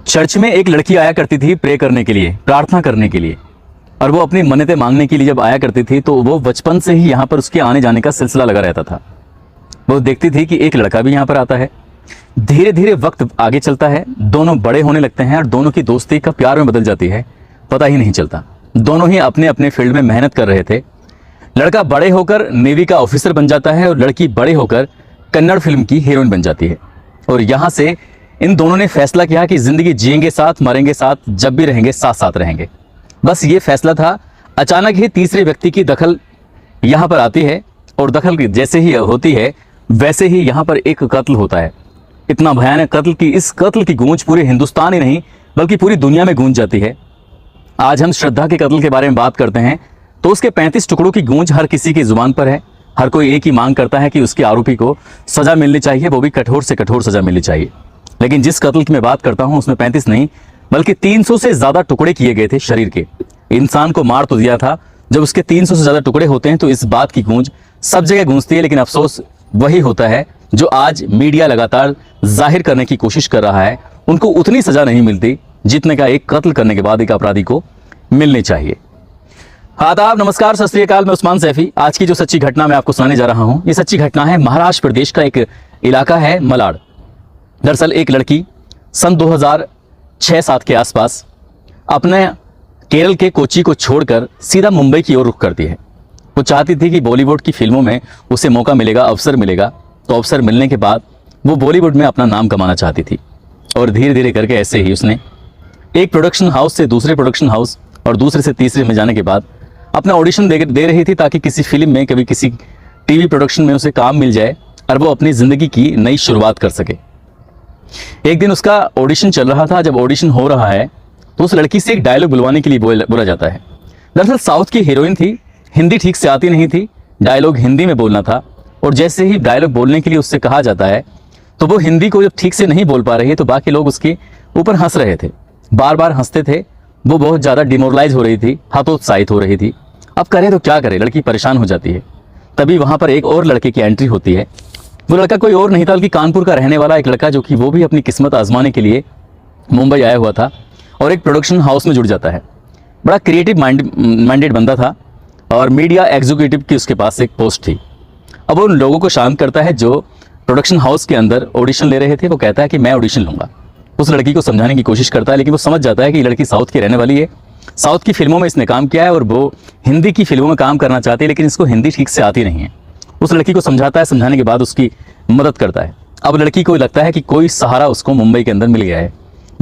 Church में एक लड़की आया करती थी प्रे करने के लिए, प्रार्थना करने के लिए, और वो अपनी मन्नतें मांगने के लिए जब आया करती थी तो वो बचपन से ही यहाँ पर उसके आने जाने का सिलसिला लगा रहता था। वो देखती थी कि एक लड़का भी यहाँ पर आता है। धीरे धीरे वक्त आगे चलता है, दोनों बड़े होने लगते हैं और दोनों की दोस्ती का प्यार में बदल जाती है, पता ही नहीं चलता। दोनों ही अपने अपने फील्ड में मेहनत कर रहे थे। लड़का बड़े होकर नेवी का ऑफिसर बन जाता है और लड़की बड़े होकर कन्नड़ फिल्म की हीरोइन बन जाती है। और यहाँ से इन दोनों ने फैसला किया कि जिंदगी जिएंगे साथ, मरेंगे साथ, जब भी रहेंगे साथ साथ रहेंगे। बस ये फैसला था। अचानक ही तीसरे व्यक्ति की दखल यहाँ पर आती है और दखल जैसे ही होती है वैसे ही यहाँ पर एक कत्ल होता है। इतना भयानक कत्ल कि इस कत्ल की गूंज पूरे हिंदुस्तान ही नहीं बल्कि पूरी दुनिया में गूंज जाती है। आज हम श्रद्धा के कत्ल के बारे में बात करते हैं तो उसके 35 टुकड़ों की गूंज हर किसी की जुबान पर है। हर कोई एक ही मांग करता है कि उसके आरोपी को सजा मिलनी चाहिए, वो भी कठोर से कठोर सजा मिलनी चाहिए। लेकिन जिस कत्ल की मैं बात करता हूं उसमें 35 नहीं बल्कि 300 से ज्यादा टुकड़े किए गए थे शरीर के। इंसान को मार तो दिया था। जब उसके 300 से ज्यादा टुकड़े होते हैं तो इस बात की गूंज सब जगह गूंजती है। लेकिन अफसोस वही होता है जो आज मीडिया लगातार जाहिर करने की कोशिश कर रहा है, उनको उतनी सजा नहीं मिलती जितने का एक कत्ल करने के बाद एक अपराधी को मिलनी चाहिए। आदाब, नमस्कार, सत श्री अकाल। मैं उस्मान सैफी। आज की जो सच्ची घटना मैं आपको सुनाने जा रहा हूं, ये सच्ची घटना है महाराष्ट्र प्रदेश का एक इलाका है मलाड। दरअसल एक लड़की सन 2006-07 के आसपास अपने केरल के कोची को छोड़कर सीधा मुंबई की ओर रुख करती है। वो चाहती थी कि बॉलीवुड की फिल्मों में उसे मौका मिलेगा, अवसर मिलेगा। तो अवसर मिलने के बाद वो बॉलीवुड में अपना नाम कमाना चाहती थी। और धीरे धीरे करके ऐसे ही उसने एक प्रोडक्शन हाउस से दूसरे प्रोडक्शन हाउस और दूसरे से तीसरे में जाने के बाद अपना ऑडिशन दे रही थी ताकि किसी फिल्म में, कभी किसी टीवी प्रोडक्शन में उसे काम मिल जाए और वो अपनी जिंदगी की नई शुरुआत कर सके। एक दिन उसका ऑडिशन चल रहा था। जब ऑडिशन हो रहा है तो उस लड़की से एक डायलॉग बुलवाने के लिए बोला जाता है। दरअसल साउथ की हीरोइन थी, हिंदी ठीक से आती नहीं थी, डायलॉग हिंदी में बोलना था। और जैसे ही डायलॉग बोलने के लिए उससे कहा जाता है तो वो हिंदी को जब ठीक से नहीं बोल पा रही है तो बाकी लोग उसके ऊपर हंस रहे थे, बार बार हंसते थे। वो बहुत ज़्यादा डिमोरलाइज हो रही थी, हतोत्साहित हो रही थी। अब करे तो क्या करे, लड़की परेशान हो जाती है। तभी वहाँ पर एक और लड़के की एंट्री होती है। वो लड़का कोई और नहीं था बल्कि कानपुर का रहने वाला एक लड़का, जो कि वो भी अपनी किस्मत आजमाने के लिए मुंबई आया हुआ था और एक प्रोडक्शन हाउस में जुड़ जाता है। बड़ा क्रिएटिव माइंडेड बंदा था और मीडिया एग्जीक्यूटिव की उसके पास एक पोस्ट थी। अब वो उन लोगों को शांत करता है जो प्रोडक्शन हाउस के अंदर ऑडिशन ले रहे थे। वो कहता है कि मैं ऑडिशन लूँगा। उस लड़की को समझाने की कोशिश करता है लेकिन वो समझ जाता है कि ये लड़की साउथ की रहने वाली है, साउथ की फिल्मों में इसने काम किया है और वो हिंदी की फिल्मों में काम करना चाहती है लेकिन इसको हिंदी ठीक से आती नहीं है। उस लड़की को समझाता है, समझाने के बाद उसकी मदद करता है। अब लड़की को लगता है कि कोई सहारा उसको मुंबई के अंदर मिल गया है।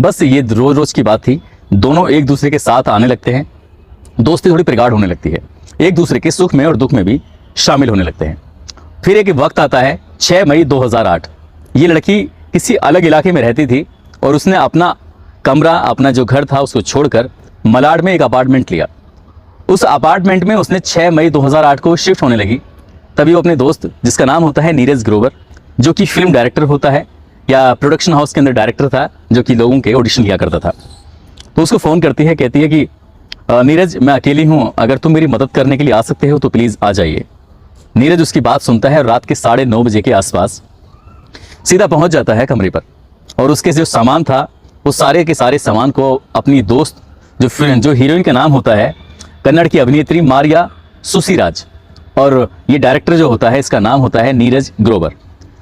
बस ये रोज रोज की बात थी। दोनों एक दूसरे के साथ आने लगते हैं, दोस्ती थोड़ी प्रगाढ़ होने लगती है, एक दूसरे के सुख में और दुख में भी शामिल होने लगते हैं। फिर एक वक्त आता है 6 मई 2008। ये लड़की किसी अलग इलाके में रहती थी और उसने अपना कमरा, अपना जो घर था उसको छोड़कर मलाड में एक अपार्टमेंट लिया। उस अपार्टमेंट में उसने 6 मई 2008 को शिफ्ट होने लगी। तभी वो अपने दोस्त, जिसका नाम होता है नीरज ग्रोवर, जो कि फिल्म डायरेक्टर होता है या प्रोडक्शन हाउस के अंदर डायरेक्टर था, जो कि लोगों के ऑडिशन लिया करता था, तो उसको फ़ोन करती है, कहती है कि नीरज, मैं अकेली हूँ, अगर तुम मेरी मदद करने के लिए आ सकते हो तो प्लीज़ आ जाइए। नीरज उसकी बात सुनता है और रात के 9:30 बजे के आसपास सीधा पहुँच जाता है कमरे पर और उसके जो सामान था वो सारे के सारे सामान को अपनी दोस्त, जो हीरोइन का नाम होता है कन्नड़ की अभिनेत्री मारिया सुसीराज, और ये डायरेक्टर जो होता है इसका नाम होता है नीरज ग्रोवर,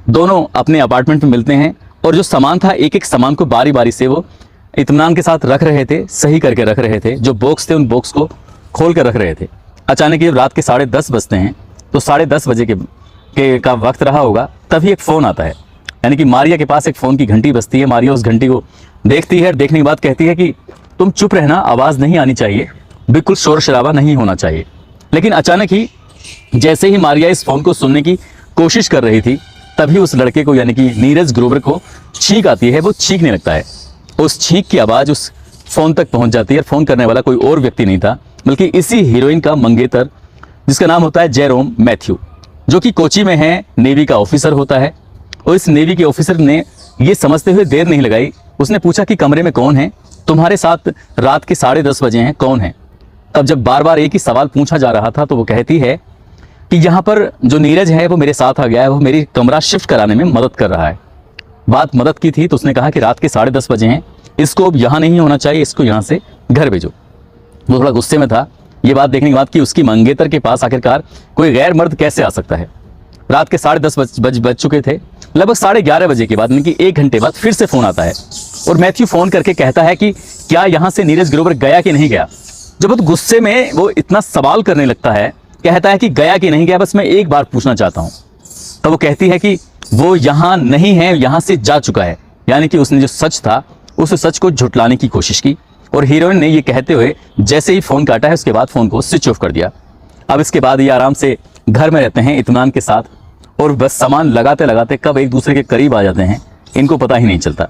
दोनों अपने अपार्टमेंट में मिलते हैं। और जो सामान था, एक एक सामान को बारी बारी से वो इत्मीनान के साथ रख रहे थे, सही करके रख रहे थे। जो बॉक्स थे उन बॉक्स को खोल कर रख रहे थे। अचानक जब रात के 10:30 बजते हैं तो 10:30 बजे का वक्त रहा होगा, तभी एक फ़ोन आता है। यानी कि मारिया के पास एक फ़ोन की घंटी बजती है। मारिया उस घंटी को देखती है और देखने के बाद कहती है कि तुम चुप रहना, आवाज़ नहीं आनी चाहिए, बिल्कुल शोर शराबा नहीं होना चाहिए। लेकिन अचानक ही जैसे ही मारिया इस फ़ोन को सुनने की कोशिश कर रही थी तभी उस लड़के को, यानी कि नीरज ग्रोवर को छींक आती है। वो छींकने लगता है। उस छींक की आवाज़ उस फ़ोन तक पहुंच जाती है। फ़ोन करने वाला कोई और व्यक्ति नहीं था बल्कि इसी हीरोइन का मंगेतर, जिसका नाम होता है जेरोम मैथ्यू, जो कि कोची में है, नेवी का ऑफिसर होता है। और इस नेवी के ऑफिसर ने ये समझते हुए देर नहीं लगाई, उसने पूछा कि कमरे में कौन है, तुम्हारे साथ रात के 10:30 बजे हैं, कौन है। तब जब बार बार एक ही सवाल पूछा जा रहा था तो वो कहती है कि यहाँ पर जो नीरज है वो मेरे साथ आ गया है, वो मेरी कमरा शिफ्ट कराने में मदद कर रहा है। बात मदद की थी तो उसने कहा कि रात के 10:30 बजे हैं, इसको अब यहाँ नहीं होना चाहिए, इसको यहाँ से घर भेजो। वो थोड़ा गुस्से में था ये बात देखने के बाद कि उसकी मंगेतर के पास आखिरकार कोई गैर मर्द कैसे आ सकता है। रात के 10:30 बज चुके थे। लगभग 11:30 बजे के बाद यानी कि 1 घंटे बाद फिर से फोन आता है और मैथ्यू फोन करके कहता है कि क्या यहाँ से नीरज ग्रोवर गया कि नहीं गया। जब बहुत गुस्से में वो इतना सवाल करने लगता है, कहता है कि गया कि नहीं गया, बस मैं एक बार पूछना चाहता हूँ। तो वो कहती है कि वो यहाँ नहीं है, यहाँ से जा चुका है। यानी कि उसने जो सच था उस सच को झुटलाने की कोशिश की और हीरोइन ने ये कहते हुए जैसे ही फोन काटा है उसके बाद फोन को स्विच ऑफ कर दिया। अब इसके बाद ये आराम से घर में रहते हैं इत्मीनान के साथ और बस सामान लगाते लगाते कब एक दूसरे के करीब आ जाते हैं इनको पता ही नहीं चलता।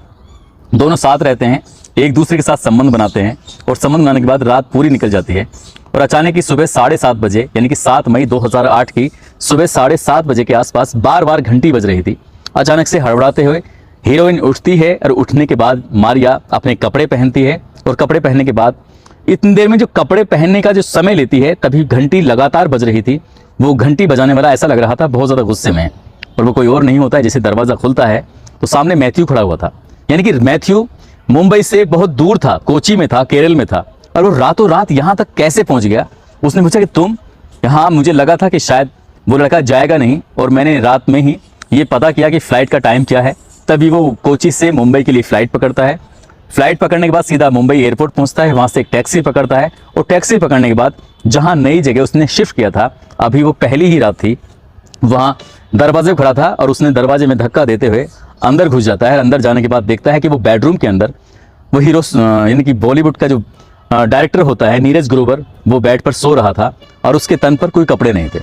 दोनों साथ रहते हैं, एक दूसरे के साथ संबंध बनाते हैं और संबंध बनाने के बाद रात पूरी निकल जाती है और अचानक ही सुबह 7:30 बजे यानी कि 7 मई 2008 की सुबह 7:30 बजे के आसपास बार बार घंटी बज रही थी। अचानक से हड़बड़ाते हुए हीरोइन उठती है और उठने के बाद मारिया अपने कपड़े पहनती है और कपड़े पहनने के बाद इतनी देर में जो कपड़े पहनने का जो समय लेती है तभी घंटी लगातार बज रही थी। वो घंटी बजाने वाला ऐसा लग रहा था बहुत ज़्यादा गुस्से में है और वो कोई और नहीं होता है। जैसे दरवाज़ा खुलता है तो सामने मैथ्यू खड़ा हुआ था। यानी कि मैथ्यू मुंबई से बहुत दूर था, कोची में था, केरल में था और वो रातों रात यहाँ तक कैसे पहुँच गया। उसने पूछा कि तुम यहाँ, मुझे लगा था कि शायद वो लड़का जाएगा नहीं और मैंने रात में ही ये पता किया कि फ़्लाइट का टाइम क्या है। तभी वो कोची से मुंबई के लिए फ़्लाइट पकड़ता है। फ्लाइट पकड़ने के बाद सीधा मुंबई एयरपोर्ट पहुंचता है, वहां से एक टैक्सी पकड़ता है और टैक्सी पकड़ने के बाद जहां नई जगह उसने शिफ्ट किया था, अभी वो पहली ही रात थी, वहां दरवाजे पर खड़ा था और उसने दरवाजे में धक्का देते हुए अंदर घुस जाता है। अंदर जाने के बाद देखता है कि वो बेडरूम के अंदर वो हीरो यानी कि बॉलीवुड का जो डायरेक्टर होता है नीरज ग्रोवर, वो बेड पर सो रहा था और उसके तन पर कोई कपड़े नहीं थे।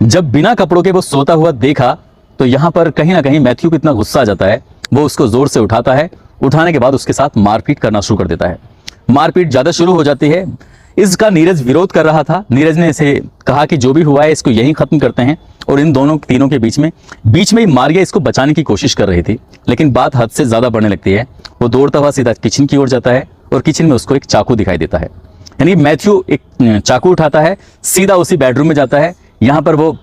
जब बिना कपड़ों के वो सोता हुआ देखा तो यहाँ पर कहीं ना कहीं मैथ्यू को इतना गुस्सा आ जाता है, वो उसको जोर से उठाता है। उठाने के बाद उसके साथ मारपीट करना शुरू कर देता है। मारपीट ज्यादा शुरू हो जाती है। इसका नीरज विरोध कर रहा था। नीरज ने इसे कहा कि जो भी हुआ है इसको यहीं खत्म करते हैं और इन दोनों तीनों के बीच में ही मारिया इसको बचाने की कोशिश कर रही थी, लेकिन बात हद से ज्यादा बढ़ने लगती है। वो दौड़ता हुआ सीधा किचन की ओर जाता है और किचन में उसको एक चाकू दिखाई देता है। यानी मैथ्यू एक चाकू उठाता है, सीधा उसी बेडरूम में जाता है। यहाँ पर वो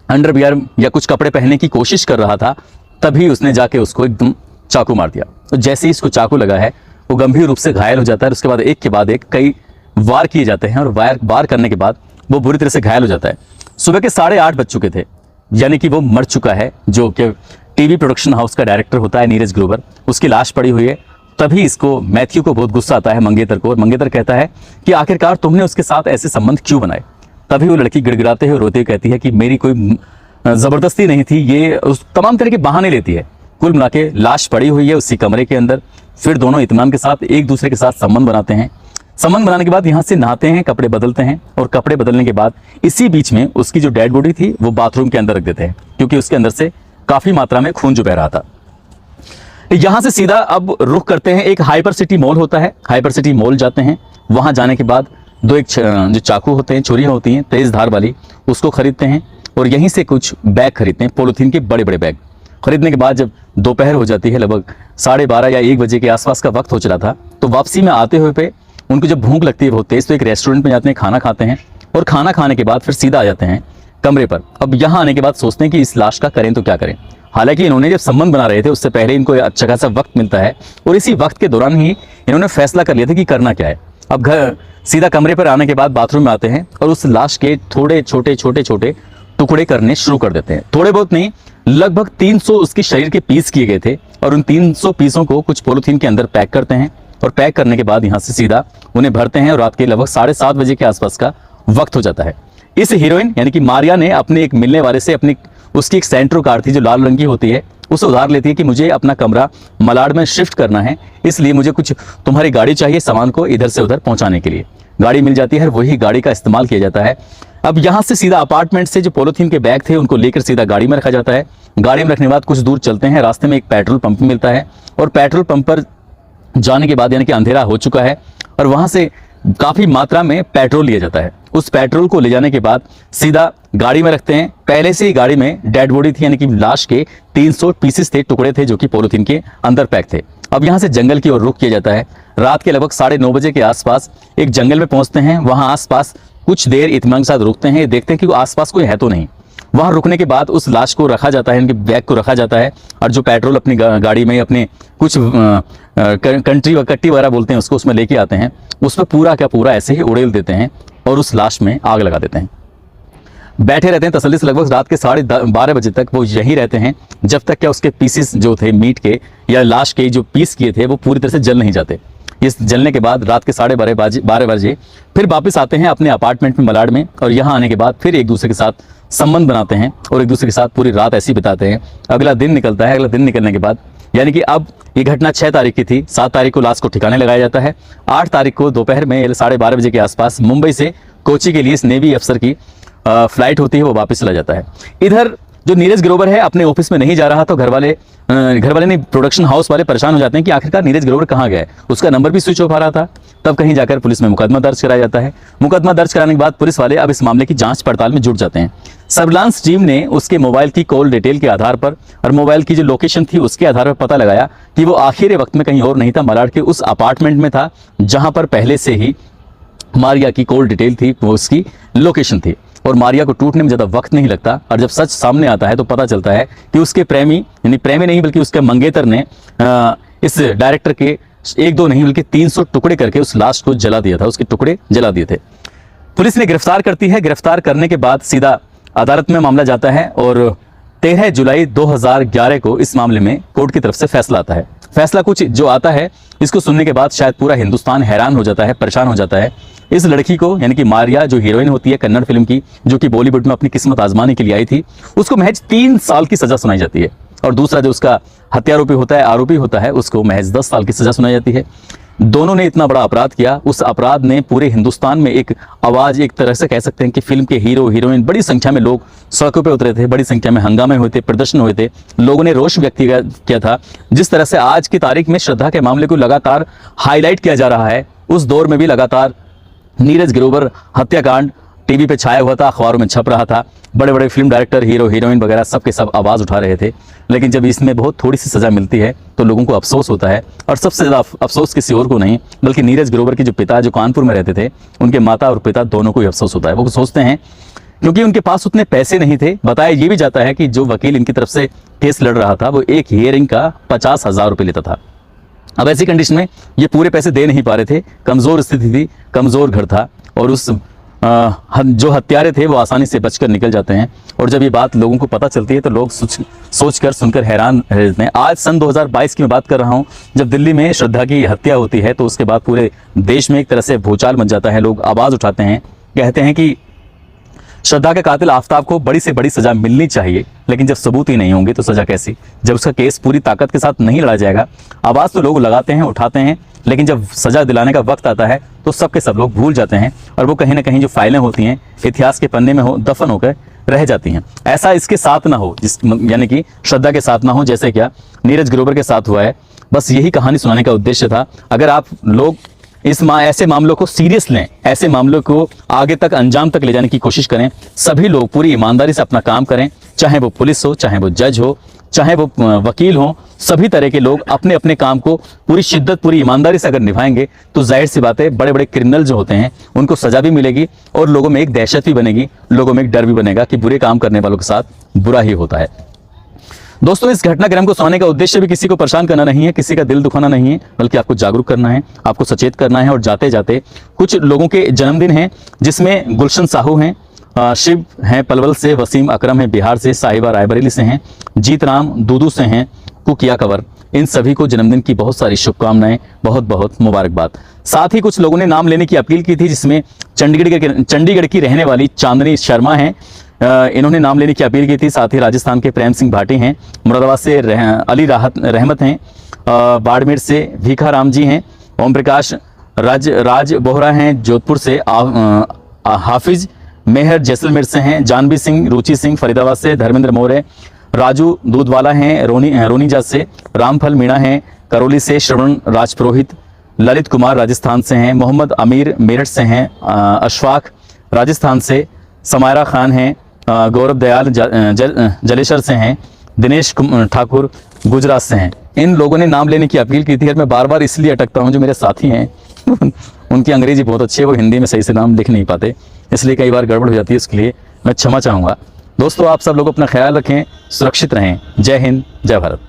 अंडरवियर या कुछ कपड़े पहनने की कोशिश कर रहा था, तभी उसने जाके उसको एकदम चाकू मार दिया। तो जैसे ही इसको चाकू लगा है वो गंभीर रूप से घायल हो जाता है। उसके बाद एक के बाद एक कई वार किए जाते हैं और वार करने के बाद वो बुरी तरह से घायल हो जाता है। सुबह के 8:30 बज चुके थे, यानी कि वो मर चुका है। जो कि टीवी प्रोडक्शन हाउस का डायरेक्टर होता है नीरज ग्रोवर, उसकी लाश पड़ी हुई है। तभी इसको मैथ्यू को बहुत गुस्सा आता है मंगेतर को, और मंगेतर कहता है कि आखिरकार तुमने उसके साथ ऐसे संबंध क्यों बनाए। तभी वो लड़की गिड़गिड़ाते हुए रोते हुए कहती है कि मेरी कोई जबरदस्ती नहीं थी, ये उस तमाम तरह के बहाने लेती है। कुल मिला के लाश पड़ी हुई है उसी कमरे के अंदर। फिर दोनों इत्मीनान के साथ एक दूसरे के साथ संबंध बनाते हैं। संबंध बनाने के बाद यहाँ से नहाते हैं, कपड़े बदलते हैं और कपड़े बदलने के बाद इसी बीच में उसकी जो डेड बॉडी थी वो बाथरूम के अंदर रख देते हैं, क्योंकि उसके अंदर से काफी मात्रा में खून जो बह रहा था। यहाँ से सीधा अब रुख करते हैं, एक हाइपर सिटी मॉल होता है, हाइपर सिटी मॉल जाते हैं। वहां जाने के बाद एक जो चाकू होते हैं, छुरियां होती हैं तेज धार वाली, उसको खरीदते हैं और यहीं से कुछ बैग खरीदते हैं, पॉलीथीन के बड़े बड़े बैग। खरीदने के बाद जब दोपहर हो जाती है, लगभग 12:30 या 1 बजे के आसपास का वक्त हो चला था, तो वापसी में आते हुए पे उनको जब भूख लगती है बहुत तेज, तो एक रेस्टोरेंट में जाते हैं, खाना खाते हैं और खाना खाने के बाद फिर सीधा आ जाते हैं कमरे पर। अब यहाँ आने के बाद सोचते हैं कि इस लाश का करें तो क्या करें। हालांकि इन्होंने जब संबंध बना रहे थे उससे पहले इनको अच्छा खासा वक्त मिलता है और इसी वक्त के दौरान ही इन्होंने फैसला कर लिया था कि करना क्या है। अब घर सीधा कमरे पर आने के बाद बाथरूम में आते हैं और उस लाश के थोड़े छोटे टुकड़े करने शुरू कर देते हैं। थोड़े बहुत नहीं, लगभग 300 उसके शरीर के पीस किए गए थे और उन 300 पीसों को कुछ पॉलीथीन के अंदर पैक करते हैं और पैक करने के बाद यहाँ से सीधा उन्हें भरते हैं और रात के लगभग 7:30 बजे के आसपास का वक्त हो जाता है। इस हीरोइन यानी कि मारिया ने अपने एक मिलने वाले से उसकी एक सेंट्रो कार थी जो लाल रंग की होती है, उसे उधार लेती है कि मुझे अपना कमरा मलाड में शिफ्ट करना है, इसलिए मुझे कुछ तुम्हारी गाड़ी चाहिए सामान को इधर से उधर पहुंचाने के लिए। गाड़ी मिल जाती है, वही गाड़ी का इस्तेमाल किया जाता है। अब यहाँ से सीधा अपार्टमेंट से जो पॉलीथीन के बैग थे उनको लेकर सीधा गाड़ी में रखा जाता है। गाड़ी में रखने के बाद कुछ दूर चलते हैं, रास्ते में एक पेट्रोल पंप मिलता है और पेट्रोल पंप पर जाने के बाद यानी कि अंधेरा हो चुका है और वहां से काफी मात्रा में पेट्रोल लिया जाता है। उस पेट्रोल को ले जाने के बाद सीधा गाड़ी में रखते हैं। पहले से ही गाड़ी में डेड बॉडी थी, यानी कि लाश के 300 पीसेस थे, टुकड़े थे जो कि पॉलीथीन के अंदर पैक थे। अब यहाँ से जंगल की ओर रुख किया जाता है। रात के लगभग 9:30 बजे के आसपास एक जंगल में पहुंचते हैं। वहां आसपास कुछ देर इत्मीनान के साथ रुकते हैं, देखते हैं कि आसपास कोई है तो नहीं। वहां रुकने के बाद उस लाश को रखा जाता है, इनके बैग को रखा जाता है, और जो पेट्रोल अपनी गाड़ी में, अपने कुछ कंट्री व कट्टी वगैरह बोलते हैं उसको, उसमें लेके आते हैं, उसमें पूरा क्या पूरा ऐसे ही उड़ेल देते हैं और उस लाश में आग लगा देते हैं। बैठे रहते हैं तसल्ली से, लगभग रात के 12:30 बजे तक वो यहीं रहते हैं, जब तक क्या उसके पीसेस जो थे मीट के या लाश के जो पीस किए थे वो पूरी तरह से जल नहीं जाते। इस जलने के बाद रात के 12:30 बजे फिर वापस आते हैं अपने अपार्टमेंट में मलाड में, और यहाँ आने के बाद फिर एक दूसरे के साथ संबंध बनाते हैं और एक दूसरे के साथ पूरी रात ऐसी बिताते हैं। अगला दिन निकलता है, अगला दिन निकलने के बाद, यानी कि अब ये घटना 6 तारीख की थी, 7 तारीख को लाश को ठिकाने लगाया जाता है, 8 तारीख को दोपहर में 12:30 बजे के आसपास मुंबई से कोची के लिए इस नेवी अफसर की फ्लाइट होती है, वो वापस चला जाता है। इधर जो नीरज ग्रोवर है अपने ऑफिस में नहीं जा रहा, तो घर वाले नहीं, प्रोडक्शन हाउस वाले परेशान हो जाते हैं कि आखिरकार नीरज ग्रोवर कहाँ गया है। उसका नंबर भी स्विच ऑफ आ रहा था। तब कहीं जाकर पुलिस में मुकदमा दर्ज कराया जाता है। मुकदमा दर्ज कराने के बाद पुलिस वाले अब इस मामले की जांच पड़ताल में जुट जाते हैं। सर्विलांस टीम ने उसके मोबाइल की कॉल डिटेल के आधार पर और मोबाइल की जो लोकेशन थी उसके आधार पर पता लगाया कि वो आखिरी वक्त में कहीं और नहीं था, मलाड के उस अपार्टमेंट में था जहां पर पहले से ही मारिया की कॉल डिटेल थी, वो उसकी लोकेशन थी। और मारिया को टूटने में ज़्यादा वक्त नहीं लगता, और जब सच सामने आता है तो पता चलता है कि उसके प्रेमी, यानी प्रेमी नहीं बल्कि उसके मंगेतर ने इस डायरेक्टर के 1-2 नहीं बल्कि 300 टुकड़े करके उस लाश को जला दिया था, उसके टुकड़े जला दिए थे। पुलिस ने गिरफ्तार करती है। गिरफ्तार करने के बाद सीधा अदालत में मामला जाता है और 13 जुलाई 2011 को इस मामले में कोर्ट की तरफ से फैसला आता है। फैसला कुछ जो आता है, इसको सुनने के बाद शायद पूरा हिंदुस्तान हैरान हो जाता है, परेशान हो जाता है। इस लड़की को, यानी कि मारिया जो हीरोइन होती है कन्नड़ फिल्म की, जो कि बॉलीवुड में अपनी किस्मत आजमाने के लिए आई थी, उसको महज 3 साल की सजा सुनाई जाती है। और दूसरा जो उसका हत्यारोपी होता है, आरोपी होता है, उसको महज 10 साल की सजा सुनाई जाती है। दोनों ने इतना बड़ा अपराध किया, उस अपराध ने पूरे हिंदुस्तान में एक आवाज, एक तरह से कह सकते हैं कि फिल्म के हीरो हीरोइन, बड़ी संख्या में लोग सड़कों पे उतरे थे, बड़ी संख्या में हंगामे हुए थे, प्रदर्शन हुए थे, लोगों ने रोष व्यक्त किया था। जिस तरह से आज की तारीख में श्रद्धा के मामले को लगातार हाईलाइट किया जा रहा है, उस दौर में भी लगातार नीरज ग्रोवर हत्याकांड टीवी पे छाया हुआ था, अखबारों में छप रहा था, बड़े बड़े फिल्म डायरेक्टर, हीरो हीरोइन वगैरह सबके सब आवाज उठा रहे थे। लेकिन जब इसमें बहुत थोड़ी सी सजा मिलती है तो लोगों को अफसोस होता है, और सबसे ज्यादा अफसोस किसी और को नहीं बल्कि नीरज ग्रोवर के जो पिता, जो कानपुर में रहते थे, उनके माता और पिता दोनों को ही अफसोस होता है। वो सोचते हैं क्योंकि उनके पास उतने पैसे नहीं थे। बताया ये भी जाता है कि जो वकील इनकी तरफ से केस लड़ रहा था वो एक हियरिंग का 50,000 रुपये लेता था। अब ऐसी कंडीशन में ये पूरे पैसे दे नहीं पा रहे थे, कमजोर स्थिति थी, कमजोर घर था, और उस जो हत्यारे थे वो आसानी से बचकर निकल जाते हैं। और जब ये बात लोगों को पता चलती है तो लोग सोचकर सुनकर हैरान रह जाते हैं। आज सन 2022 की मैं बात कर रहा हूँ, जब दिल्ली में श्रद्धा की हत्या होती है तो उसके बाद पूरे देश में एक तरह से भूचाल मच जाता है। लोग आवाज उठाते हैं, कहते हैं कि श्रद्धा के कातिल आफताब को बड़ी से बड़ी सजा मिलनी चाहिए, लेकिन जब सबूत ही नहीं होंगे तो सजा कैसी? जब उसका केस पूरी ताकत के साथ नहीं लड़ा जाएगा, आवाज तो लोग लगाते हैं, उठाते हैं, लेकिन जब सजा दिलाने का वक्त आता है तो सबके सब लोग भूल जाते हैं, और वो कहीं ना कहीं जो फाइलें होती हैं इतिहास के पन्ने में दफन होकर रह जाती हैं। ऐसा इसके साथ ना हो, यानी कि श्रद्धा के साथ ना हो, जैसे क्या नीरज ग्रोवर के साथ हुआ है। बस यही कहानी सुनाने का उद्देश्य था। अगर आप लोग ऐसे मामलों को सीरियस लें, ऐसे मामलों को आगे तक अंजाम तक ले जाने की कोशिश करें, सभी लोग पूरी ईमानदारी से अपना काम करें, चाहे वो पुलिस हो, चाहे वो जज हो, चाहे वो वकील हो, सभी तरह के लोग अपने अपने काम को पूरी शिद्दत, पूरी ईमानदारी से अगर निभाएंगे तो जाहिर सी बात है बड़े बड़े क्रिमिनल जो होते हैं उनको सजा भी मिलेगी, और लोगों में एक दहशत भी बनेगी, लोगों में एक डर भी बनेगा कि बुरे काम करने वालों के साथ बुरा ही होता है। दोस्तों, इस घटनाक्रम को सुनाने का उद्देश्य भी किसी को परेशान करना नहीं है, किसी का दिल दुखाना नहीं है, बल्कि आपको जागरूक करना है, आपको सचेत करना है। और जाते जाते कुछ लोगों के जन्मदिन हैं, जिसमें गुलशन साहू हैं, शिव हैं पलवल से, वसीम अकरम हैं बिहार से, साहिबा रायबरेली से हैं, जीत राम दूदू से हैं, कुकिया कंवर। इन सभी को जन्मदिन की बहुत सारी शुभकामनाएं, बहुत बहुत मुबारकबाद। साथ ही कुछ लोगों ने नाम लेने की अपील की थी, जिसमें चंडीगढ़ की रहने वाली चांदनी शर्मा हैं, इन्होंने नाम लेने की अपील की थी। साथ ही राजस्थान के प्रेम सिंह भाटी हैं, मुरादाबाद से अली रहमत हैं, बाड़मेर से भीखा राम जी हैं, ओम प्रकाश राज बोहरा हैं, जोधपुर से हाफिज मेहर जैसलमेर से हैं, जानवी सिंह, रुचि सिंह फरीदाबाद से, धर्मेंद्र मौर्य, राजू दूधवाला हैं रोनीजा से, रामफल मीणा हैं करौली से, श्रवण राजपुरोहित, ललित कुमार राजस्थान से हैं, मोहम्मद अमीर मेरठ से हैं, अशफाक राजस्थान से, समायरा खान हैं, गौरव दयाल जलेसर से हैं, दिनेश ठाकुर गुजरात से हैं। इन लोगों ने नाम लेने की अपील की थी, और मैं बार बार इसलिए अटकता हूं, जो मेरे साथी हैं उनकी अंग्रेजी बहुत अच्छी है, वो हिंदी में सही से नाम लिख नहीं पाते, इसलिए कई बार गड़बड़ हो जाती है, इसके लिए मैं क्षमा चाहूँगा। दोस्तों आप सब लोग अपना ख्याल रखें, सुरक्षित रहें। जय हिंद, जय भारत।